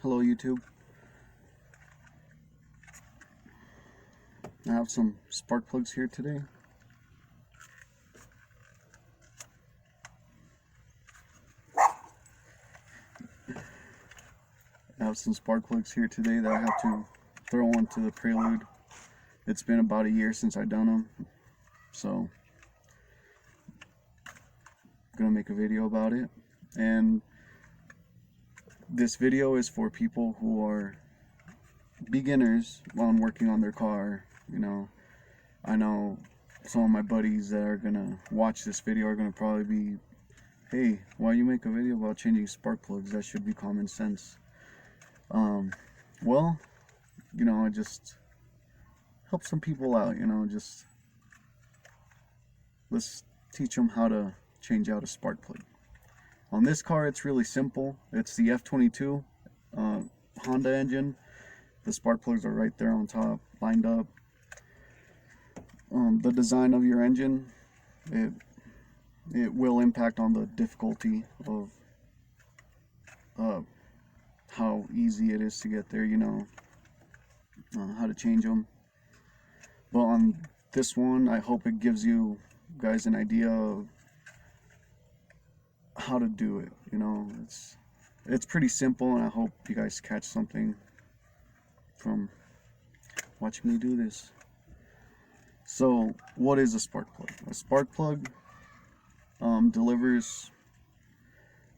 Hello YouTube. I have some spark plugs here today. That I have to throw onto the Prelude. It's been about a year since I've done them, so I'm gonna make a video about it. And this video is for people who are beginners on working on their car. You know, I know some of my buddies that are gonna watch this video are gonna probably be, hey, why you make a video about changing spark plugs? That should be common sense. Well, you know, I just help some people out, you know, just let's teach them how to change out a spark plug. On this car, it's really simple. It's the F22 Honda engine. The spark plugs are right there on top, lined up. The design of your engine, it will impact on the difficulty of how easy it is to get there, you know, how to change them. But on this one, I hope it gives you guys an idea of how to do it. You know, it's pretty simple, and I hope you guys catch something from watching me do this. So, what is a spark plug? A spark plug delivers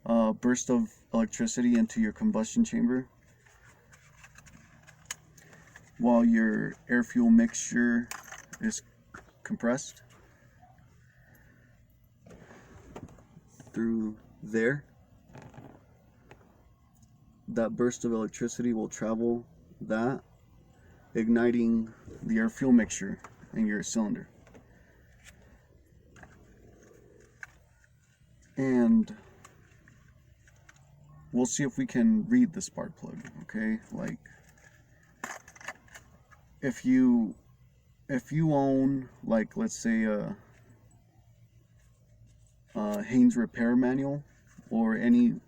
a burst of electricity into your combustion chamber while your air-fuel mixture is compressed through there. That burst of electricity will travel that, igniting the air-fuel mixture in your cylinder. And we'll see if we can read the spark plug, okay? Like, if you own, like, let's say a Haynes repair manual or any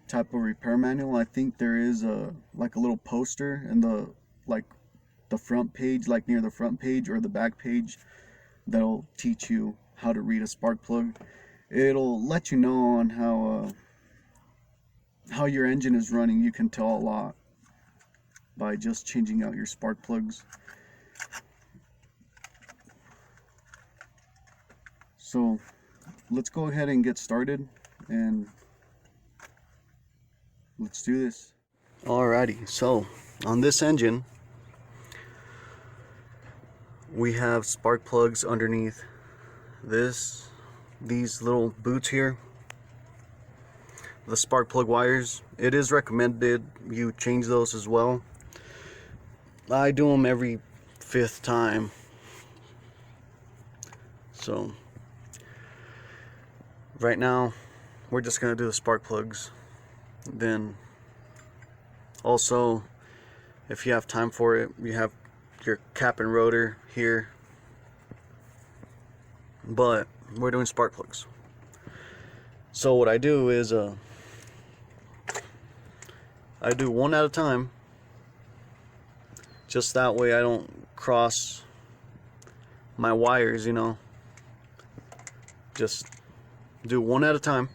type of repair manual, I think there is a little poster in the front page, like near the front page or the back page, that'll teach you how to read a spark plug. It'll let you know on how your engine is running. You can tell a lot by just changing out your spark plugs. So let's go ahead and get started, and let's do this. Alrighty, so on this engine we have spark plugs underneath these little boots here. The spark plug wires, it is recommended you change those as well. I do them every 5th time. So right now we're just gonna do the spark plugs. Then also, if you have time for it, you have your cap and rotor here, but we're doing spark plugs. So what I do is I do one at a time, just that way I don't cross my wires, you know. Just do one at a time,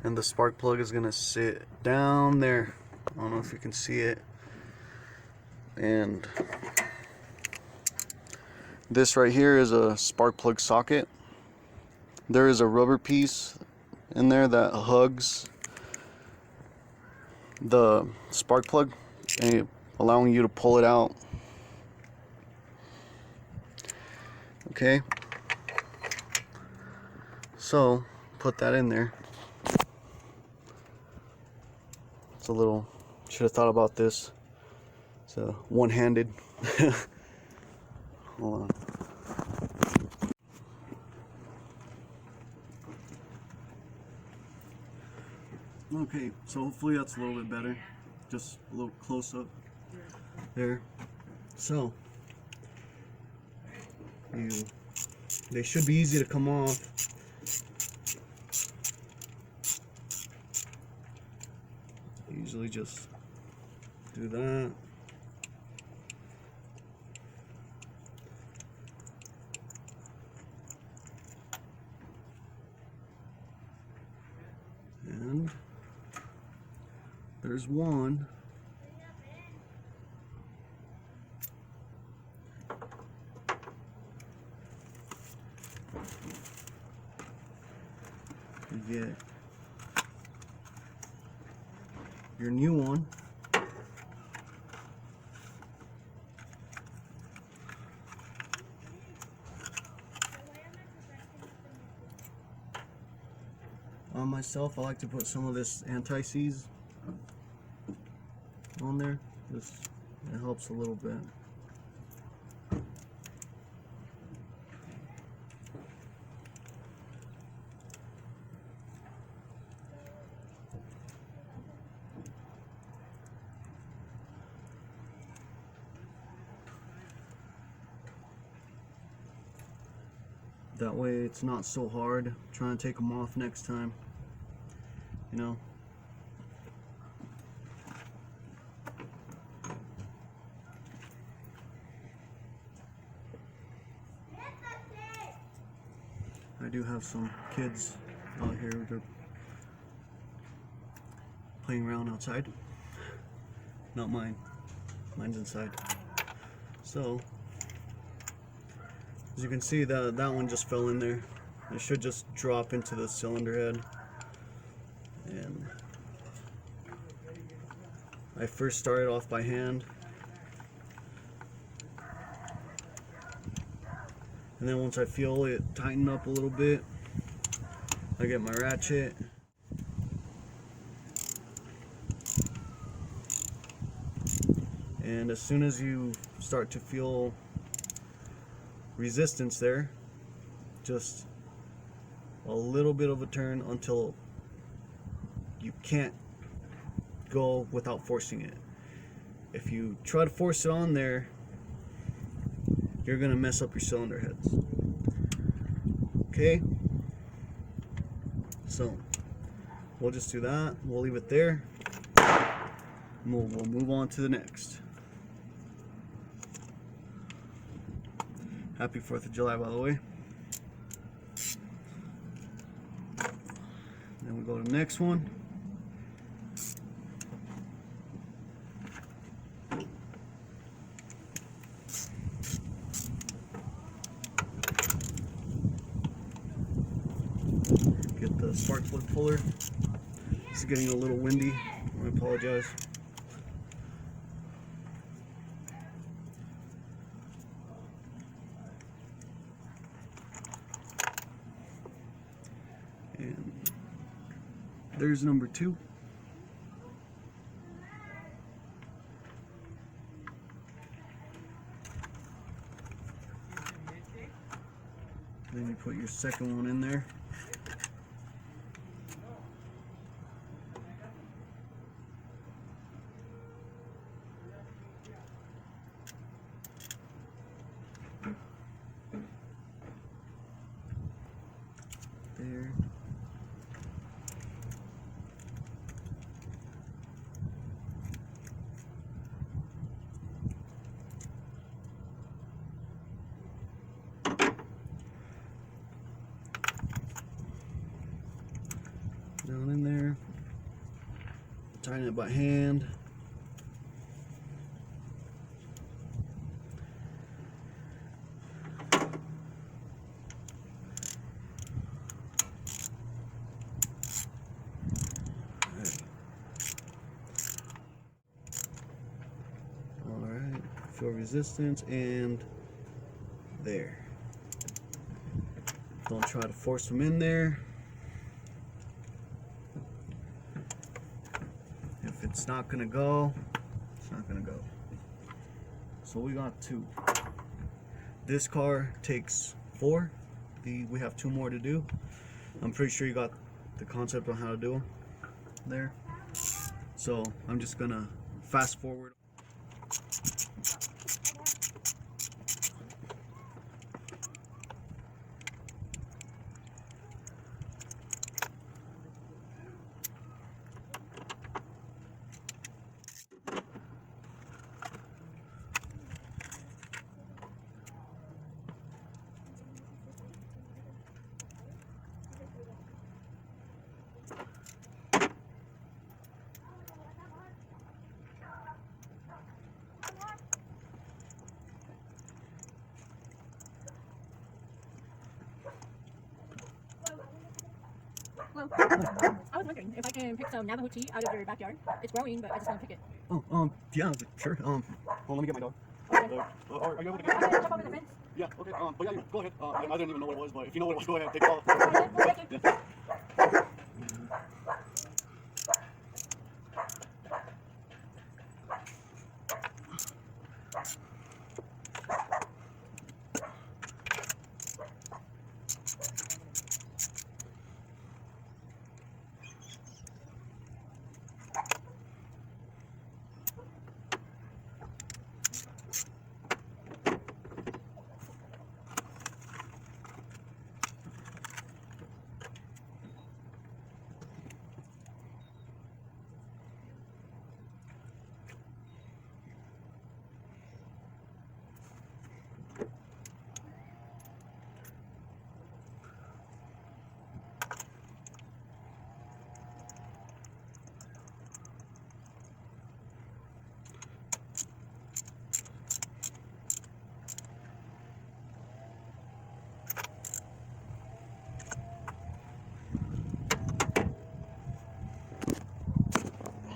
and the spark plug is gonna sit down there. I don't know if you can see it. And this right here is a spark plug socket. There is a rubber piece in there that hugs the spark plug, and allowing you to pull it out. Okay, so put that in there. It's a little, should have thought about this. It's one-handed. Hold on. Okay, so hopefully that's a little bit better. Just a little close up there. So they should be easy to come off. Usually just do that. And there's one. You get your new one. On myself, I like to put some of this anti-seize on there. Just it helps a little bit. That way it's not so hard trying to take them off next time, you know. I do have some kids out here, they're playing around outside. Not mine, mine's inside. So as you can see, that one just fell in there. It should just drop into the cylinder head. And I first started off by hand, and then once I feel it tighten up a little bit, I get my ratchet. And as soon as you start to feel resistance there, just a little bit of a turn until you can't go without forcing it. If you try to force it on there, you're gonna mess up your cylinder heads. Okay, so we'll just do that. We'll leave it there, and we'll move on to the next. Happy 4th of July, by the way. Then we go to the next one. Get the spark plug puller. It's getting a little windy. I apologize. And there's number 2. Then you put your second one in there. There. Down in there. Tighten it by hand. Alright, feel resistance, and there. Don't try to force them in there. If it's not gonna go, it's not gonna go. So we got 2. This car takes 4. We have 2 more to do. I'm pretty sure you got the concept on how to do them there. So I'm just gonna fast forward. wondering if I can pick some Navajo tea out of your backyard. It's growing, but I just want to pick it. Oh, yeah, sure. Well, let me get my dog. Okay. Are you able to I get can jump over the fence. Yeah, okay. But yeah, go ahead. I didn't even know what it was, but if you know what it was, go ahead. Take it off. Thank you. Yeah.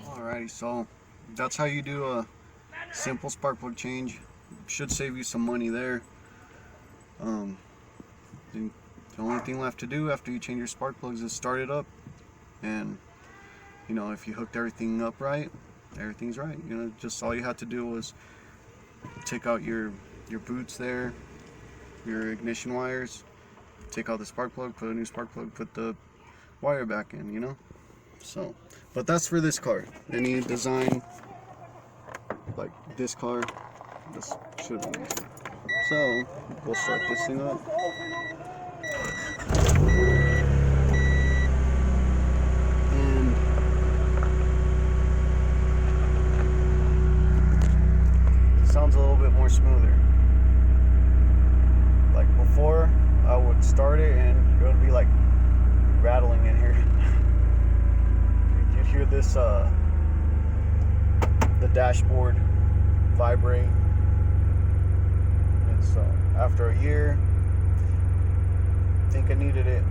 Alrighty, so that's how you do a simple spark plug change. Should save you some money there. The only thing left to do after you change your spark plugs is start it up, and you know, if you hooked everything up right, everything's right. You know, just all you had to do was take out your boots there, your ignition wires, take out the spark plug, put a new spark plug, put the wire back in, you know. So, but that's for this car. Any design like this car, this should be easy. So we'll start this thing up. And it sounds a little bit more smoother. Like before, I would start it and it would be like rattling in here. You'd hear this the dashboard vibrate. And so after a year, I think I needed it.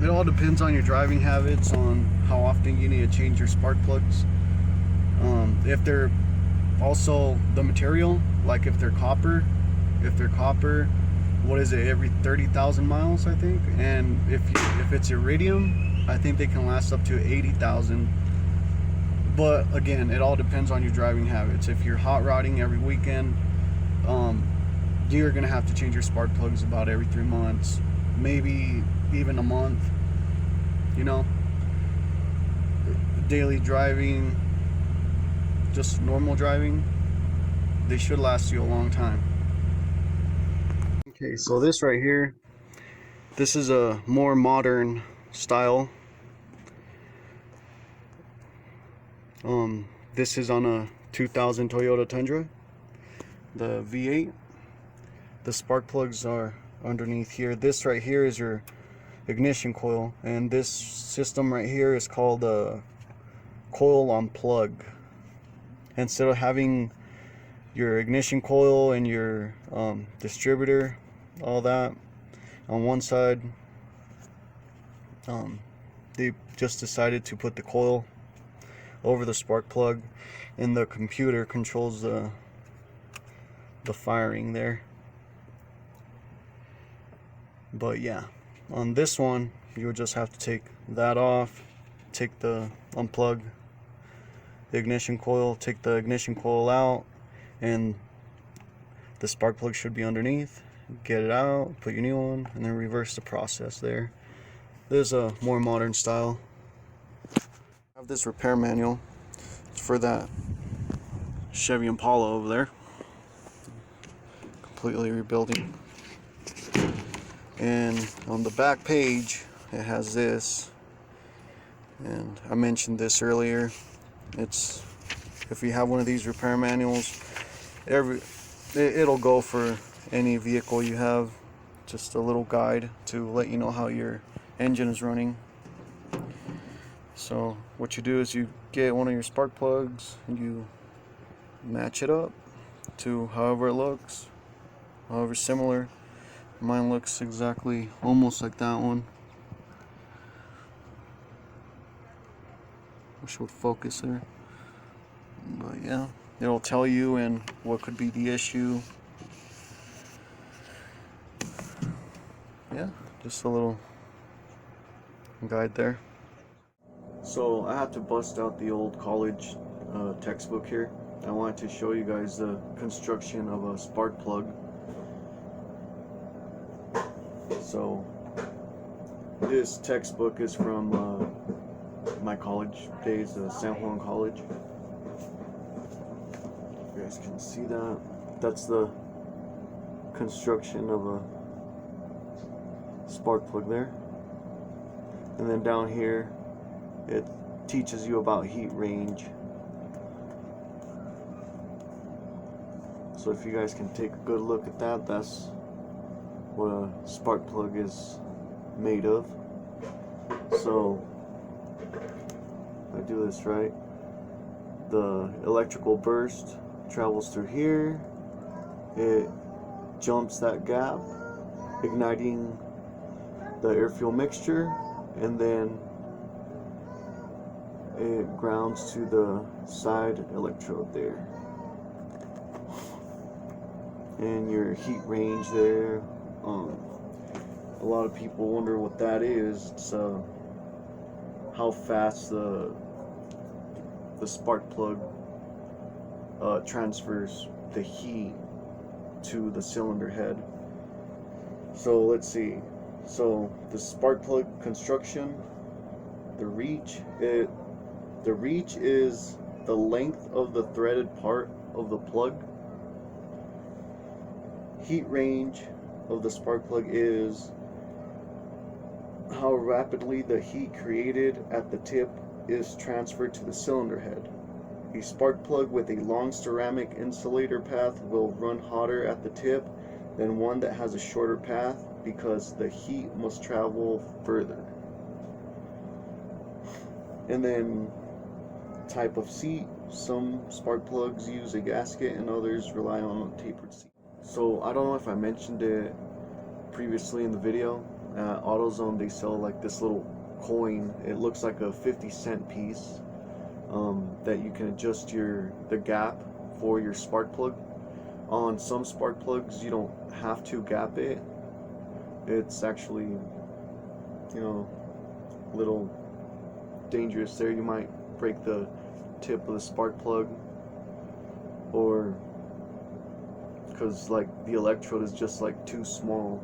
It all depends on your driving habits, on how often you need to change your spark plugs. If they're also the material, like if they're copper, what is it, every 30,000 miles, I think? And if it's iridium, I think they can last up to 80,000. But again, it all depends on your driving habits. If you're hot rodding every weekend, you're gonna have to change your spark plugs about every 3 months, maybe even a month. You know, daily driving, just normal driving, they should last you a long time. Okay, so this right here, this is a more modern style. This is on a 2000 Toyota Tundra, the V8. The spark plugs are underneath here. This right here is your ignition coil, and this system right here is called a coil on plug. Instead of having your ignition coil and your distributor, all that on one side, they just decided to put the coil over the spark plug, and the computer controls the firing there. But yeah, on this one you would just have to take that off, unplug the ignition coil, take the ignition coil out, and the spark plug should be underneath. Get it out, put your new one, and then reverse the process there. There's a more modern style. I have this repair manual. It's for that Chevy Impala over there. Completely rebuilding. And on the back page, it has this. And I mentioned this earlier. It's, if you have one of these repair manuals, it'll go for any vehicle you have. Just a little guide to let you know how your engine is running. So what you do is you get one of your spark plugs and you match it up to however it looks, however similar. Mine looks exactly almost like that one. Wish it would focus there. But yeah, it'll tell you and what could be the issue. Yeah, just a little guide there. So I had to bust out the old college textbook here. I wanted to show you guys the construction of a spark plug. So this textbook is from my college days, San Juan College. You guys can see that. That's the construction of a spark plug there. And then down here it teaches you about heat range. So if you guys can take a good look at that, that's what a spark plug is made of. So I do this right. The electrical burst travels through here. It jumps that gap, igniting the air fuel mixture, and then it grounds to the side electrode there. And your heat range there. A lot of people wonder what that is. It's how fast the spark plug transfers the heat to the cylinder head. So let's see. So the spark plug construction, the reach is the length of the threaded part of the plug. Heat range of the spark plug is how rapidly the heat created at the tip is transferred to the cylinder head. A spark plug with a long ceramic insulator path will run hotter at the tip than one that has a shorter path because the heat must travel further. And then type of seat. Some spark plugs use a gasket and others rely on a tapered seat. So I don't know if I mentioned it previously in the video. At AutoZone they sell like this little coin. It looks like a 50-cent piece that you can adjust the gap for your spark plug. On some spark plugs you don't have to gap it. It's actually, you know, a little dangerous there. You might break the tip of the spark plug, or because like the electrode is just like too small.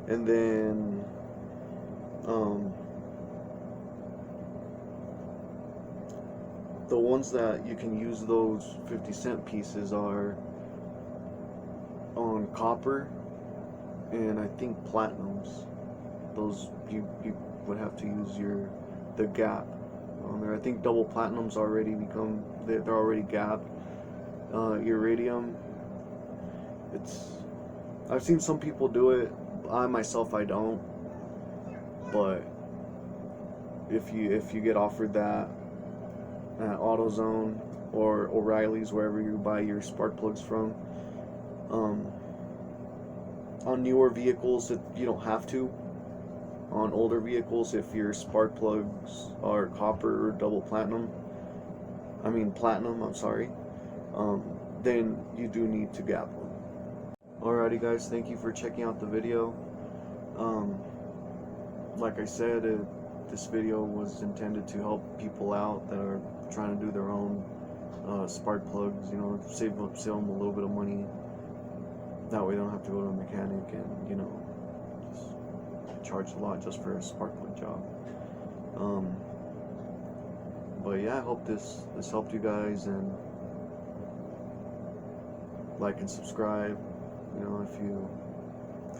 And then the ones that you can use those 50-cent pieces are on copper and I think platinums. Those you would have to use the gap on there. I think double platinums already they're already gapped. Iridium, I've seen some people do it. I myself I don't. But if you get offered that at AutoZone or O'Reilly's, wherever you buy your spark plugs from, on newer vehicles you don't have to. On older vehicles, if your spark plugs are copper or double platinum, platinum, I'm sorry, then you do need to gap them. Alrighty guys, thank you for checking out the video. Like I said, this video was intended to help people out that are trying to do their own spark plugs, you know, save them a little bit of money. That way they don't have to go to a mechanic and, you know, just charge a lot just for a spark plug job. But yeah, I hope this helped you guys, and like and subscribe. You know, if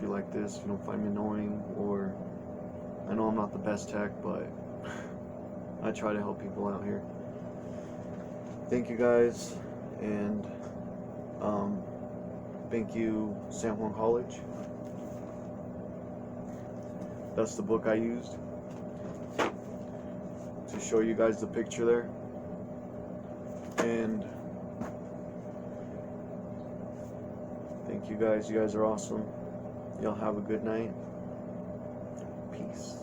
you like this, if you don't find me annoying, or I know I'm not the best tech, but I try to help people out here. Thank you guys, and thank you San Juan College. That's the book I used to show you guys the picture there. And thank you guys. You guys are awesome. Y'all have a good night. Peace.